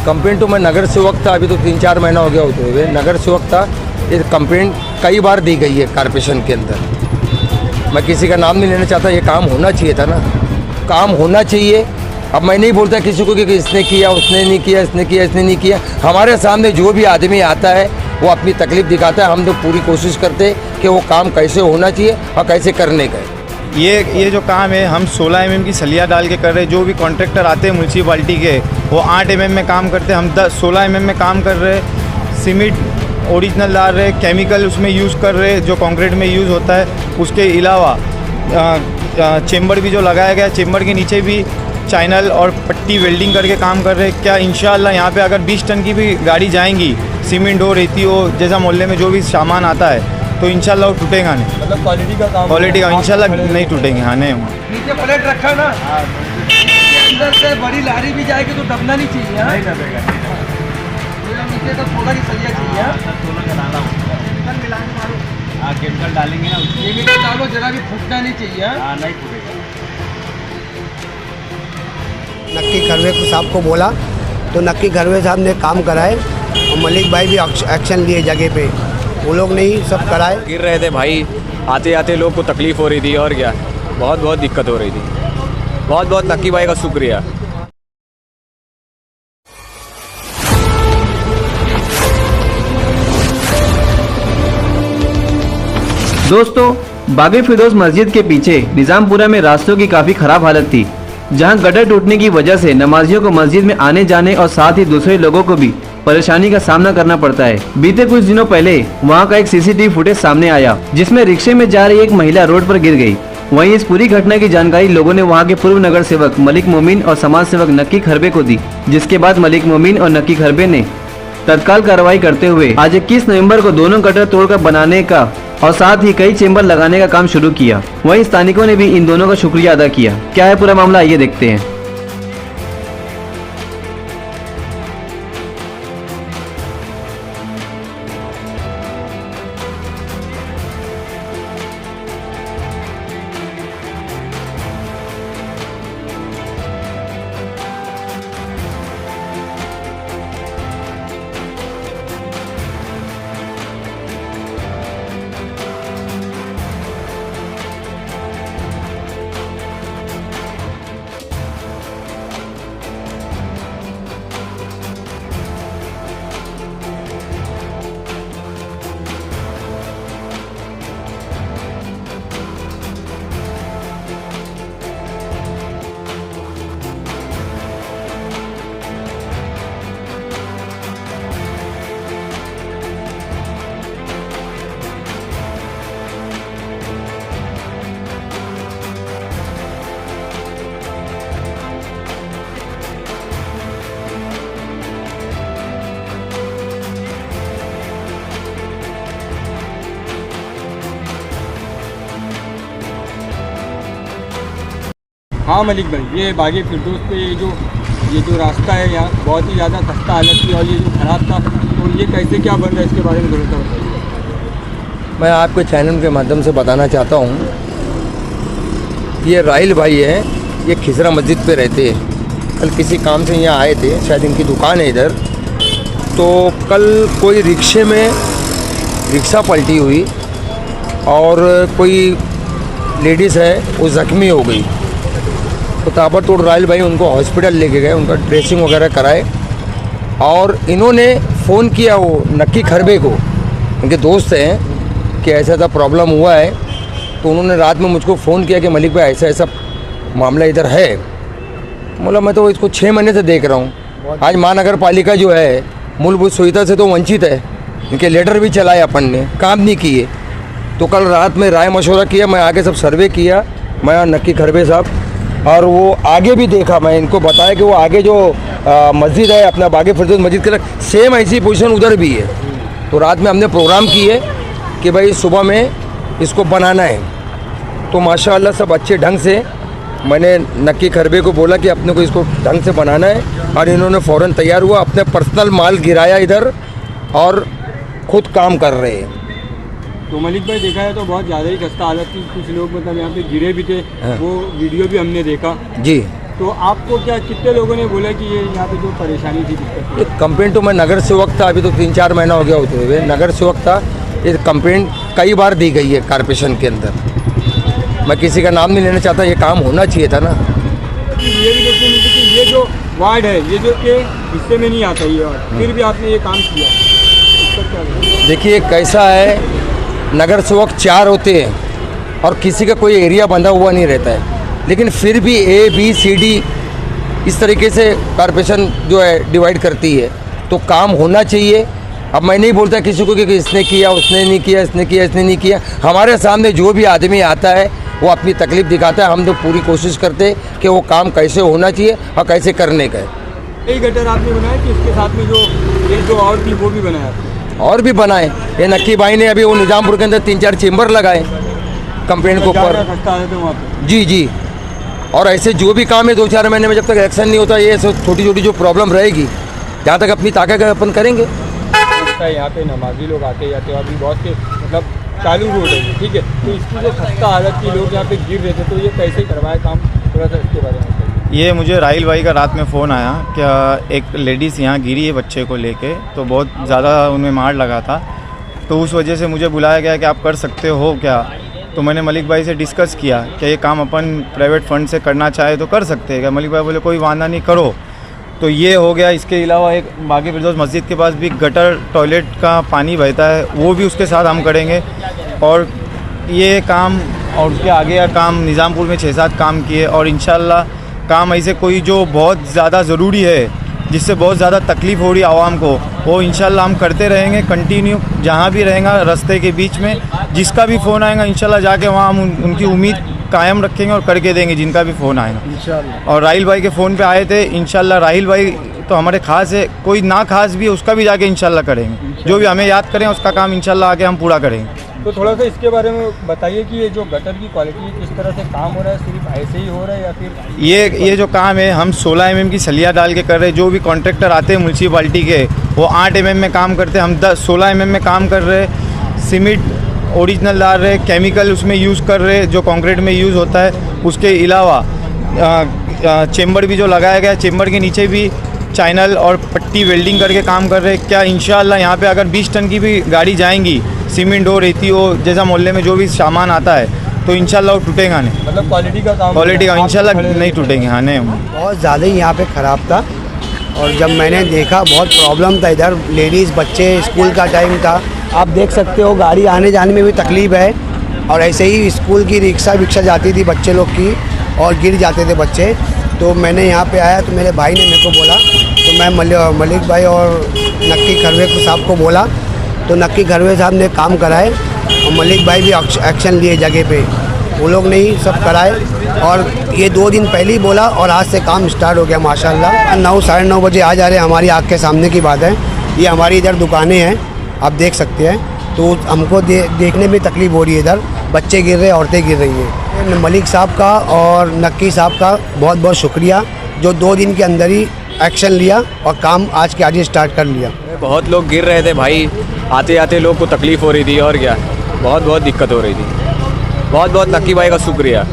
Complaint तो मैं नगर सेवक था, अभी तो 3-4 महीना हो गया होते हुए नगर सेवक था। ये कंप्लेंट कई बार दी गई है कॉर्पोरेशन के अंदर। मैं किसी का नाम नहीं लेना चाहता, ये काम होना चाहिए था ना, काम होना चाहिए। अब मैं नहीं बोलता किसी को कि इसने किया, उसने नहीं किया, इसने किया, इसने नहीं किया। हमारे सामने जो भी आदमी आता है वो अपनी तकलीफ दिखाता है, हम तो पूरी कोशिश करते हैं कि वो काम कैसे होना चाहिए और कैसे करने का। ये जो काम है हम 16 mm की सलिया डाल के कर रहे हैं। जो भी कॉन्ट्रैक्टर आते हैं म्यूनसिपाल्टी के वो 8 mm में काम करते हैं, हम 16 mm में काम कर रहे हैं। सीमेंट ओरिजिनल डाल रहे हैं, केमिकल उसमें यूज़ कर रहे हैं जो कंक्रीट में यूज़ होता है। उसके अलावा चेम्बर भी जो लगाया गया, चेम्बर के नीचे भी चैनल और पट्टी वेल्डिंग करके काम कर रहे हैं। क्या इंशाल्लाह यहाँ पे अगर 20 टन की भी गाड़ी जाएंगी, सीमेंट हो, रेती हो, जैसा मोहल्ले में जो भी सामान आता है तो इंशाल्लाह वो टूटेगा नहीं। मतलब क्वालिटी का काम, क्वालिटी का इंशाल्लाह नहीं टूटेंगे। हाँ नहीं नीचे प्लेट रखा ना, अंदर से बड़ी लारी भी जाएगी तो दबना नहीं चाहिए। नहीं दबेगा, नीचे तो थोड़ा ही सरिया चाहिए। केमिकल डालेंगे ना, केमिकल डालो, जरा भी फूटना नहीं चाहिए। नहीं फूटेगा। नक्की खरवे साहब को बोला तो नक्की खरवे साहब ने काम कराए और मलिक भाई भी एक्शन लिए जगह पे, वो लोग नहीं सब कराए। गिर रहे थे भाई, आते आते लोग को तकलीफ़ हो रही थी और क्या, बहुत दिक्कत हो रही थी। बहुत नक्की भाई का शुक्रिया। दोस्तों, बागे फिरदौस मस्जिद के पीछे निजामपुरा में रास्तों की काफी खराब हालत थी, जहां गटर टूटने की वजह से नमाजियों को मस्जिद में आने जाने और साथ ही दूसरे लोगों को भी परेशानी का सामना करना पड़ता है। बीते कुछ दिनों पहले वहां का एक सीसीटीवी फुटेज सामने आया, जिसमें रिक्शे में जा रही एक महिला रोड पर गिर गई। वहीं इस पूरी घटना की जानकारी लोगों ने वहां के पूर्व नगर सेवक मलिक मोमीन और समाज सेवक नक्की खरबे को दी, जिसके बाद मलिक मोमीन और नक्की खरबे ने तत्काल कार्रवाई करते हुए आज 21 नवंबर को दोनों गटर तोड़कर बनाने का और साथ ही कई चेंबर लगाने का काम शुरू किया। वहीं स्थानिकों ने भी इन दोनों का शुक्रिया अदा किया। क्या है पूरा मामला, आइए देखते हैं। हाँ मलिक भाई, ये बागे फिरदौस पे ये जो रास्ता है यहाँ बहुत ही ज़्यादा खस्ता हालत थी और ये जो खराब था, तो ये कैसे क्या बन रहा है इसके बारे में थोड़ा बताइए। मैं आपके चैनल के माध्यम से बताना चाहता हूँ, ये राहिल भाई है, ये खिसरा मस्जिद पे रहते हैं। कल किसी काम से यहाँ आए थे, शायद इनकी दुकान है इधर। तो कल कोई रिक्शे में रिक्शा पलटी हुई और कोई लेडीज़ है वो ज़ख्मी हो गई। तो ताबड़तोड़ राहिल भाई उनको हॉस्पिटल लेके गए, उनका ड्रेसिंग वगैरह कराए और इन्होंने फ़ोन किया वो नक्की खरबे को, उनके दोस्त हैं, कि ऐसा ऐसा प्रॉब्लम हुआ है। तो उन्होंने रात में मुझको फ़ोन किया कि मलिक भाई ऐसा ऐसा मामला इधर है। बोला मैं तो इसको 6 महीने से देख रहा हूँ। आज महानगर पालिका जो है मूलभूत सुविधा से तो वंचित है, इनके लेटर भी चलाए अपन ने, काम नहीं किए। तो कल रात में राय मशवरा किया, मैं आगे सब सर्वे किया, मैं और नक्की खरबे साहब, और वो आगे भी देखा। मैं इनको बताया कि वो आगे जो मस्जिद है अपना बागे फिरदौस मस्जिद के सेम ऐसी पोजीशन उधर भी है। तो रात में हमने प्रोग्राम किए कि भाई सुबह में इसको बनाना है। तो माशाअल्लाह सब अच्छे ढंग से, मैंने नक्की खरबे को बोला कि अपने को इसको ढंग से बनाना है और इन्होंने फ़ौरन तैयार हुआ, अपने पर्सनल माल गिराया इधर और खुद काम कर रहे हैं। तो मलिक भाई देखा है तो बहुत ज़्यादा ही खस्ता हालत थी, कुछ लोग मतलब यहाँ पे गिरे भी थे। हाँ। वो वीडियो भी हमने देखा जी। तो आपको क्या कितने लोगों ने बोला कि ये यहाँ पे जो परेशानी थी दिक्कत थी? एक कंप्लेंट तो मैं नगर सेवक था, अभी तो 3-4 महीना हो गया होते हुए नगर सेवक था। ये कंप्लेंट कई बार दी गई है कारपोरेशन के अंदर। मैं किसी का नाम नहीं लेना चाहता, ये काम होना चाहिए था ना। ये भी देखने मिलती कि ये जो वार्ड है ये जो के हिस्से में नहीं आता ये वार्ड, फिर भी आपने ये काम किया, इसका क्या है? देखिए कैसा है, नगर सेवक 4 होते हैं और किसी का कोई एरिया बंधा हुआ नहीं रहता है, लेकिन फिर भी ABCD इस तरीके से कारपोरेशन जो है डिवाइड करती है, तो काम होना चाहिए। अब मैं नहीं बोलता किसी को कि इसने किया, उसने नहीं किया, इसने किया, इसने नहीं किया। हमारे सामने जो भी आदमी आता है वो अपनी तकलीफ़ दिखाता है, हम तो पूरी कोशिश करते हैं कि वो काम कैसे होना चाहिए और कैसे करने का है। यही गटर आपने बनाया कि इसके साथ में जो एक जो और थी वो भी बनाया? और भी बनाए, ये नक्की भाई ने अभी वो निज़ामपुर के अंदर 3-4 चेंबर लगाए कंप्लेंट के ऊपर। वहाँ पे जी जी, और ऐसे जो भी काम है 2-4 महीने में जब तक एक्शन नहीं होता, ये सब छोटी छोटी जो प्रॉब्लम रहेगी, जहाँ तक अपनी ताकत है अपन करेंगे। यहाँ पे नमाजी लोग आते जाते हैं, अभी बहुत से मतलब चालू रोड है, ठीक है, तो इसकी जो खस्ता हालत की लोग यहाँ पे गिर रहे थे, तो ये कैसे करवाया काम, थोड़ा सा इसके बारे में बताइए। ये मुझे राहिल भाई का रात में फ़ोन आया क्या एक लेडीज़ यहाँ गिरी है बच्चे को लेके, तो बहुत ज़्यादा उनमें मार लगा था, तो उस वजह से मुझे बुलाया गया कि आप कर सकते हो क्या। तो मैंने मलिक भाई से डिस्कस किया कि ये काम अपन प्राइवेट फंड से करना चाहे तो कर सकते हैं क्या। मलिक भाई बोले कोई वादा नहीं, करो। तो ये हो गया। इसके अलावा एक बागी फिरदौस मस्जिद के पास भी गटर टॉयलेट का पानी बहता है, वो भी उसके साथ हम करेंगे। और ये काम और उसके आगे का काम निज़ामपुर में 6-7 काम किए, और इंशाल्लाह काम ऐसे कोई जो बहुत ज़्यादा ज़रूरी है, जिससे बहुत ज़्यादा तकलीफ़ हो रही है आवाम को, वो इंशाल्लाह हम करते रहेंगे कंटिन्यू। जहाँ भी रहेगा रास्ते के बीच में जिसका भी फ़ोन आएगा इंशाल्लाह जाके वहाँ हम उनकी उम्मीद कायम रखेंगे और करके देंगे जिनका भी फ़ोन आएगा इंशाल्लाह। और राहिल भाई के फ़ोन पे आए थे, इंशाल्लाह राहिल भाई तो हमारे ख़ास है, कोई ना खास भी है उसका भी जाके इंशाल्लाह करेंगे। जो भी हमें याद करें उसका काम इंशाल्लाह आके हम पूरा करेंगे। तो थोड़ा सा इसके बारे में बताइए कि ये जो गटर की क्वालिटी किस तरह से काम हो रहा है, सिर्फ ऐसे ही हो रहा है या फिर ये जो काम है हम 16 mm की सलिया डाल के कर रहे हैं। जो भी कॉन्ट्रैक्टर आते हैं म्यूनसिपाल्टी के वो 8 mm में काम करते हैं, हम 16 mm में काम कर रहे हैं। सीमेंट ओरिजिनल डाल रहे हैं, केमिकल उसमें यूज़ कर रहे हैं जो कंक्रीट में यूज़ होता है। उसके अलावा चेम्बर भी जो लगाया गया है, चेम्बर के नीचे भी चैनल और पट्टी वेल्डिंग करके काम कर रहे हैं। क्या इंशाल्लाह यहाँ पे अगर 20 टन की भी गाड़ी जाएंगी, सीमेंट हो, रेती हो, जैसा मोहल्ले में जो भी सामान आता है, तो इंशाल्लाह वो टूटेगा नहीं। मतलब क्वालिटी का काम, क्वालिटी का इंशाल्लाह नहीं टूटेंगे। हाँ नहीं, बहुत ज़्यादा ही यहाँ पे ख़राब था। और जब मैंने देखा बहुत प्रॉब्लम था, इधर लेडीज़ बच्चे, स्कूल का टाइम था, आप देख सकते हो गाड़ी आने जाने में भी तकलीफ़ है। और ऐसे ही स्कूल की रिक्शा जाती थी बच्चे लोग की, और गिर जाते थे बच्चे। तो मैंने यहाँ पे आया तो मेरे भाई ने मेरे को बोला, तो मैं मलिक भाई और नक्की खरवे साहब को बोला, तो नक्की खरवे साहब ने काम कराए और मलिक भाई भी एक्शन लिए जगह पे, वो लोग ने ही सब कराए। और ये 2 दिन पहले ही बोला और आज से काम स्टार्ट हो गया माशाल्लाह। 9 साढ़े 9 बजे आ जा रहे हैं, हमारी आँख के सामने की बात है। ये हमारी इधर दुकानें हैं, आप देख सकते हैं, तो हमको देखने में तकलीफ़ हो रही है। इधर बच्चे गिर रहे हैं, औरतें गिर रही हैं। मलिक साहब का और नक्की साहब का बहुत बहुत शुक्रिया, जो 2 दिन के अंदर ही एक्शन लिया और काम आज के आज स्टार्ट कर लिया। बहुत लोग गिर रहे थे भाई, आते आते लोग को तकलीफ़ हो रही थी, और क्या बहुत दिक्कत हो रही थी। बहुत नक्की भाई का शुक्रिया।